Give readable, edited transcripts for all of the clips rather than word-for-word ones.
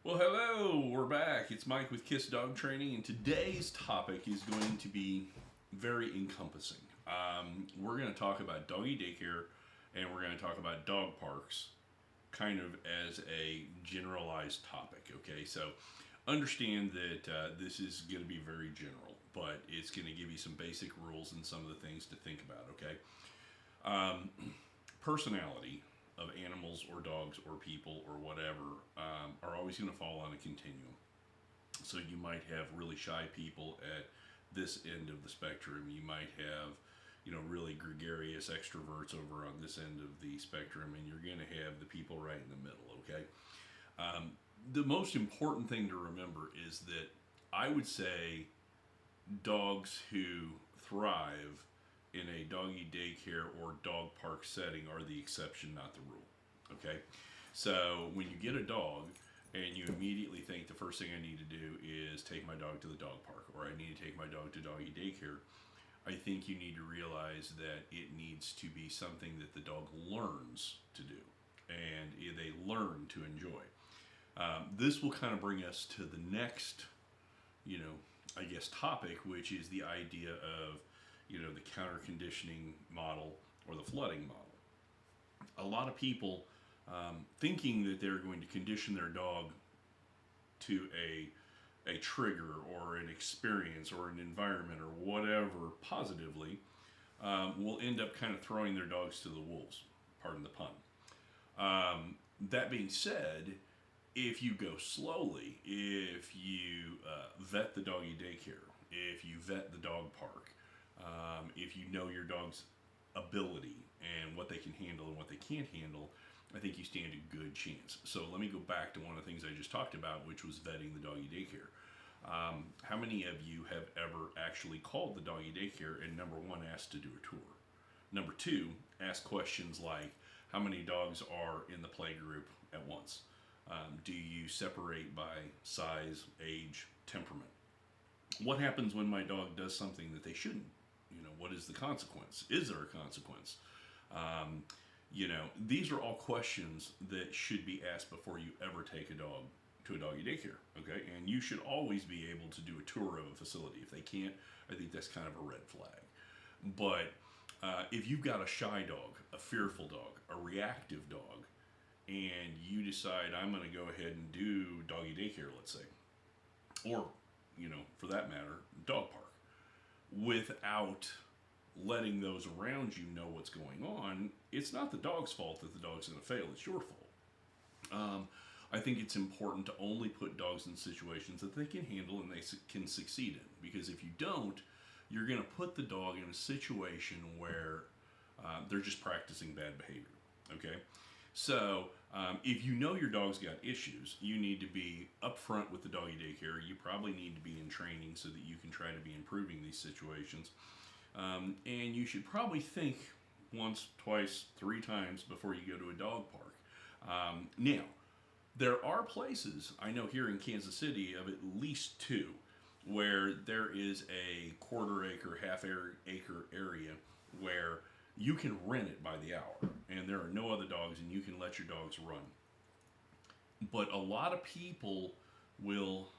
Well, hello, we're back. It's Mike with Kiss Dog Training, and today's topic is going to be very encompassing. We're going to talk about doggy daycare and we're going to talk about dog parks kind of as a generalized topic, okay? So understand that this is going to be very general, but it's going to give you some basic rules and some of the things to think about, okay? Um, Personality of animals or dogs or people or whatever are always going to fall on a continuum. So you might have really shy people at this end of the spectrum. You might have, really gregarious extroverts over on this end of the spectrum, and you're going to have the people right in the middle, okay? The most important thing to remember is that I would say dogs who thrive in a doggy daycare or dog park setting are the exception, not the rule. Okay? So when you get a dog and you immediately think the first thing I need to do is take my dog to the dog park or I need to take my dog to doggy daycare, I think you need to realize that it needs to be something that the dog learns to do and they learn to enjoy. This will kind of bring us to the next, topic, which is the idea of the counter conditioning model or the flooding model. A lot of people thinking that they're going to condition their dog to a trigger or an experience or an environment or whatever positively will end up kind of throwing their dogs to the wolves, pardon the pun. That being said, if you go slowly, if you vet the doggy daycare, if you vet the dog park, if you know your dog's ability and what they can handle and what they can't handle, I think you stand a good chance. So let me go back to one of the things I just talked about, which was vetting the doggy daycare. How many of you have ever actually called the doggy daycare and number one, asked to do a tour? Number two, ask questions like, how many dogs are in the play group at once? Do you separate by size, age, temperament? What happens when my dog does something that they shouldn't? What is the consequence? Is there a consequence? These are all questions that should be asked before you ever take a dog to a doggy daycare, okay? And you should always be able to do a tour of a facility. If they can't, I think that's kind of a red flag. But if you've got a shy dog, a fearful dog, a reactive dog, and you decide I'm going to go ahead and do doggy daycare, let's say, or, for that matter, dog park, without letting those around you know what's going on, it's not the dog's fault that the dog's going to fail. It's your fault. I think it's important to only put dogs in situations that they can handle and they can succeed in. Because if you don't, you're going to put the dog in a situation where they're just practicing bad behavior. Okay? So if you know your dog's got issues, you need to be upfront with the doggy daycare. You probably need to be in training so that you can try to be improving these situations. And you should probably think once, twice, 3 times before you go to a dog park. Now, there are places, I know here in Kansas City, of at least 2, where there is a quarter acre, half acre area where you can rent it by the hour and there are no other dogs and you can let your dogs run. But a lot of people will,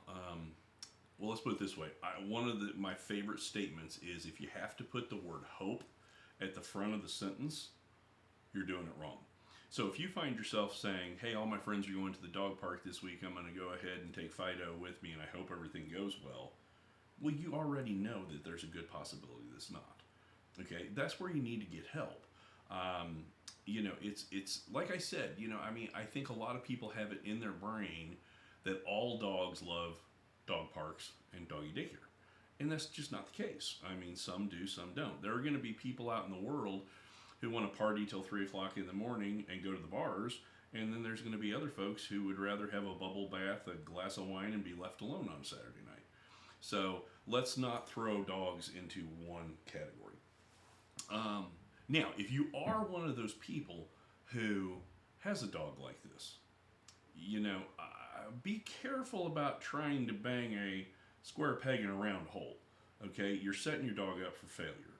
let's put it this way. One of my favorite statements is if you have to put the word hope at the front of the sentence, you're doing it wrong. So if you find yourself saying, hey, all my friends are going to the dog park this week, I'm going to go ahead and take Fido with me and I hope everything goes well, you already know that there's a good possibility that's not. Okay, that's where you need to get help. It's like I said, I think a lot of people have it in their brain that all dogs love dog parks and doggy daycare. And that's just not the case. Some do, some don't. There are going to be people out in the world who want to party till 3 o'clock in the morning and go to the bars. And then there's going to be other folks who would rather have a bubble bath, a glass of wine, and be left alone on Saturday night. So let's not throw dogs into one category. Now, if you are one of those people who has a dog like this, be careful about trying to bang a square peg in a round hole. Okay, you're setting your dog up for failure.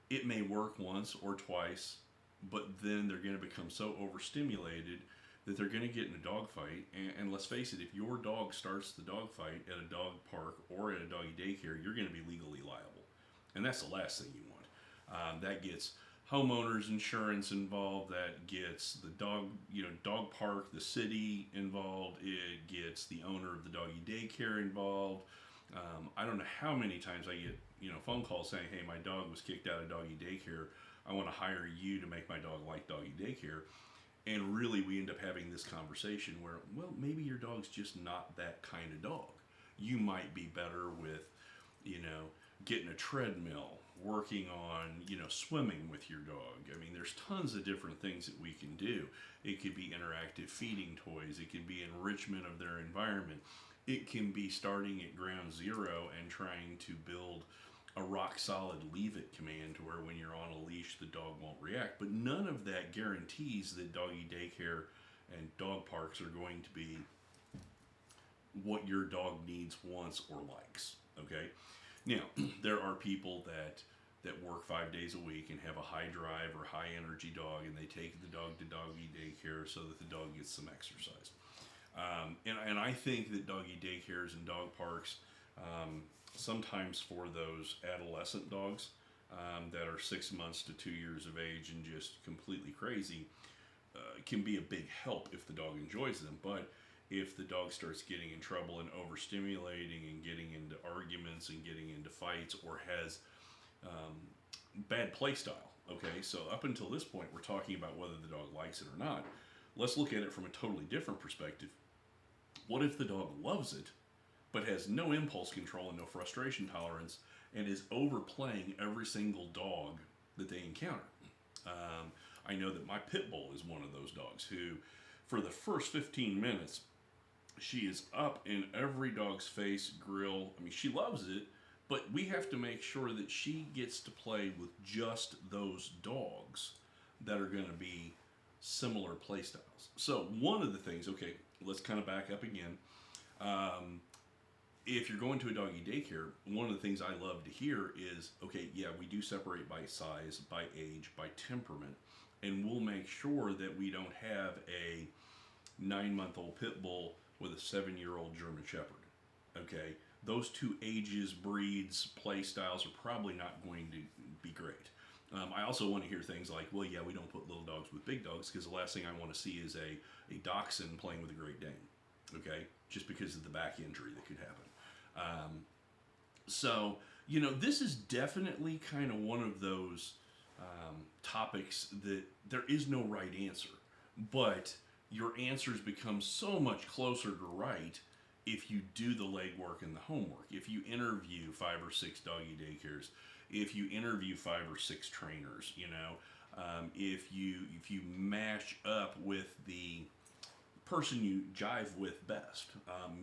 It may work once or twice, but then they're going to become so overstimulated that they're going to get in a dog fight. And let's face it, if your dog starts the dog fight at a dog park or at a doggy daycare, you're going to be legally liable. And that's the last thing you want. That gets homeowners insurance involved. That gets the dog park, the city involved. It gets the owner of the doggy daycare involved. I don't know how many times I get phone calls saying, "Hey, my dog was kicked out of doggy daycare. I want to hire you to make my dog like doggy daycare." And really, we end up having this conversation where, well, maybe your dog's just not that kind of dog. You might be better with, getting a treadmill, working on, swimming with your dog. I mean, there's tons of different things that we can do. It could be interactive feeding toys. It could be enrichment of their environment. It can be starting at ground zero and trying to build a rock solid leave it command to where when you're on a leash the dog won't react. But none of that guarantees that doggy daycare and dog parks are going to be what your dog needs, wants, or likes. Okay? Now, there are people that work 5 days a week and have a high drive or high energy dog, and they take the dog to doggy daycare so that the dog gets some exercise. And I think that doggy daycares and dog parks, sometimes for those adolescent dogs that are 6 months to 2 years of age and just completely crazy, can be a big help if the dog enjoys them. But if the dog starts getting in trouble and overstimulating and getting into arguments and getting into fights or has bad play style, okay, so up until this point we're talking about whether the dog likes it or not. Let's look at it from a totally different perspective. What if the dog loves it but has no impulse control and no frustration tolerance and is overplaying every single dog that they encounter? I know that my pit bull is one of those dogs who, for the first 15 minutes, she is up in every dog's face, grill. I mean, she loves it, but we have to make sure that she gets to play with just those dogs that are going to be similar play styles. So one of the things, okay, let's kind of back up again. If you're going to a doggy daycare, one of the things I love to hear is, okay, yeah, we do separate by size, by age, by temperament, and we'll make sure that we don't have a 9-month-old pit bull with a 7-year-old German Shepherd. Okay, those two ages, breeds, play styles are probably not going to be great. I also want to hear things like, well, yeah, we don't put little dogs with big dogs because the last thing I want to see is a dachshund playing with a Great Dane, okay, just because of the back injury that could happen. So, this is definitely kind of one of those topics that there is no right answer, but your answers become so much closer to right if you do the legwork and the homework. If you interview 5 or 6 doggy daycares, if you interview 5 or 6 trainers, if you mash up with the person you jive with best.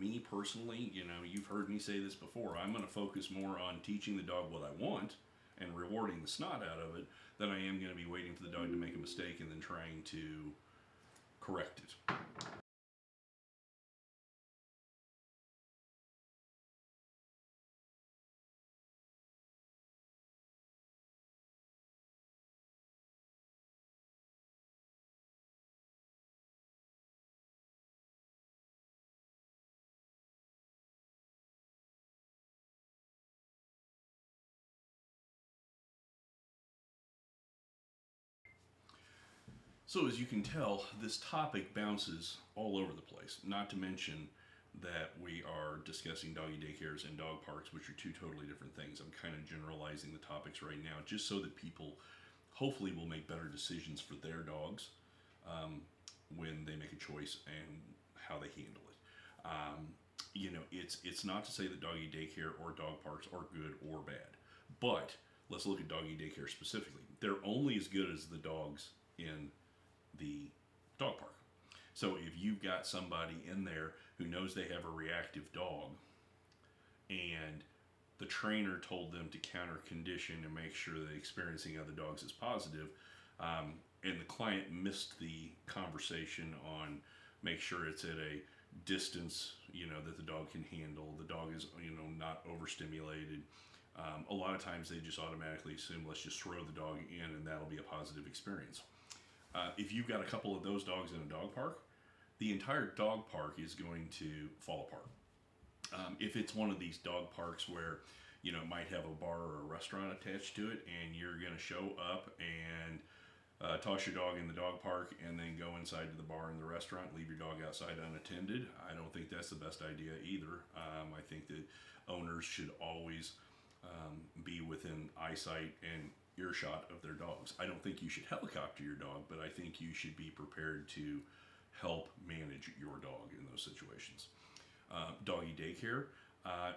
Me personally, you've heard me say this before. I'm going to focus more on teaching the dog what I want and rewarding the snot out of it than I am going to be waiting for the dog to make a mistake and then trying to correct it. So as you can tell, this topic bounces all over the place, not to mention that we are discussing doggy daycares and dog parks, which are two totally different things. I'm kind of generalizing the topics right now just so that people hopefully will make better decisions for their dogs when they make a choice and how they handle it. It's not to say that doggy daycare or dog parks are good or bad, but let's look at doggy daycare specifically. They're only as good as the dogs in the dog park. So if you've got somebody in there who knows they have a reactive dog and the trainer told them to counter condition and make sure that experiencing other dogs is positive, and the client missed the conversation on make sure it's at a distance, that the dog can handle, the dog is, not overstimulated. A lot of times they just automatically assume, let's just throw the dog in and that'll be a positive experience. If you've got a couple of those dogs in a dog park, the entire dog park is going to fall apart. If it's one of these dog parks where it might have a bar or a restaurant attached to it, and you're going to show up and toss your dog in the dog park and then go inside to the bar and the restaurant, leave your dog outside unattended, I don't think that's the best idea either. I think that owners should always be within eyesight and earshot of their dogs. I don't think you should helicopter your dog, but I think you should be prepared to help manage your dog in those situations. Doggy daycare,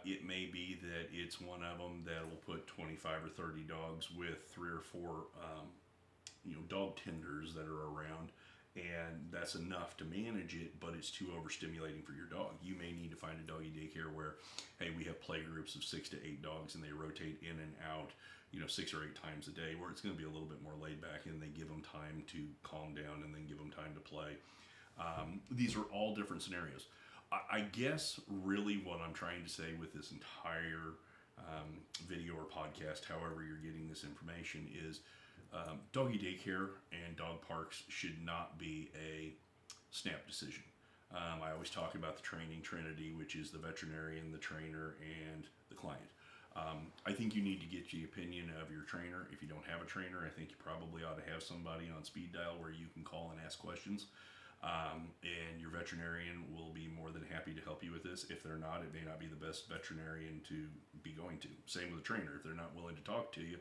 it may be that it's one of them that will put 25 or 30 dogs with 3 or 4 dog tenders that are around, and that's enough to manage it, but it's too overstimulating for your dog. You may need to find a doggy daycare where, hey, we have play groups of 6 to 8 dogs and they rotate in and out 6 or 8 times a day, where it's going to be a little bit more laid back and they give them time to calm down and then give them time to play. These are all different scenarios. I guess really what I'm trying to say with this entire video or podcast, however you're getting this information, is doggy daycare and dog parks should not be a snap decision. I always talk about the training trinity, which is the veterinarian, the trainer, and the client. I think you need to get the opinion of your trainer. If you don't have a trainer, I think you probably ought to have somebody on speed dial where you can call and ask questions. And your veterinarian will be more than happy to help you with this. If they're not, it may not be the best veterinarian to be going to. Same with a trainer. If they're not willing to talk to you,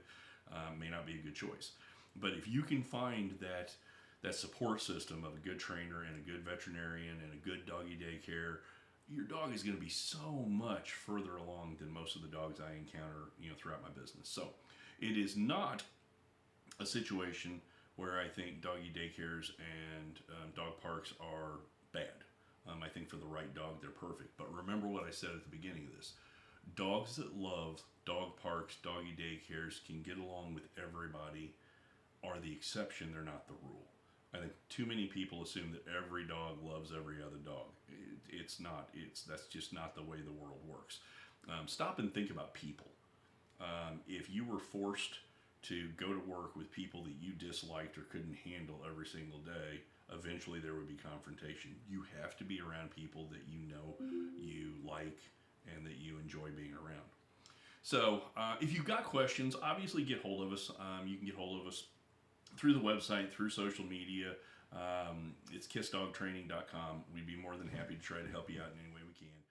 may not be a good choice. But if you can find that support system of a good trainer and a good veterinarian and a good doggy daycare, your dog is going to be so much further along than most of the dogs I encounter throughout my business. So it is not a situation where I think doggy daycares and dog parks are bad. I think for the right dog, they're perfect. But remember what I said at the beginning of this. Dogs that love dog parks, doggy daycares, can get along with everybody, are the exception, they're not the rule. I think too many people assume that every dog loves every other dog. It's not. That's just not the way the world works. Stop and think about people. If you were forced to go to work with people that you disliked or couldn't handle every single day, eventually there would be confrontation. You have to be around people that you like and that you enjoy being around. So if you've got questions, obviously get hold of us. You can get hold of us through the website, through social media. It's kissdogtraining.com. We'd be more than happy to try to help you out in any way we can.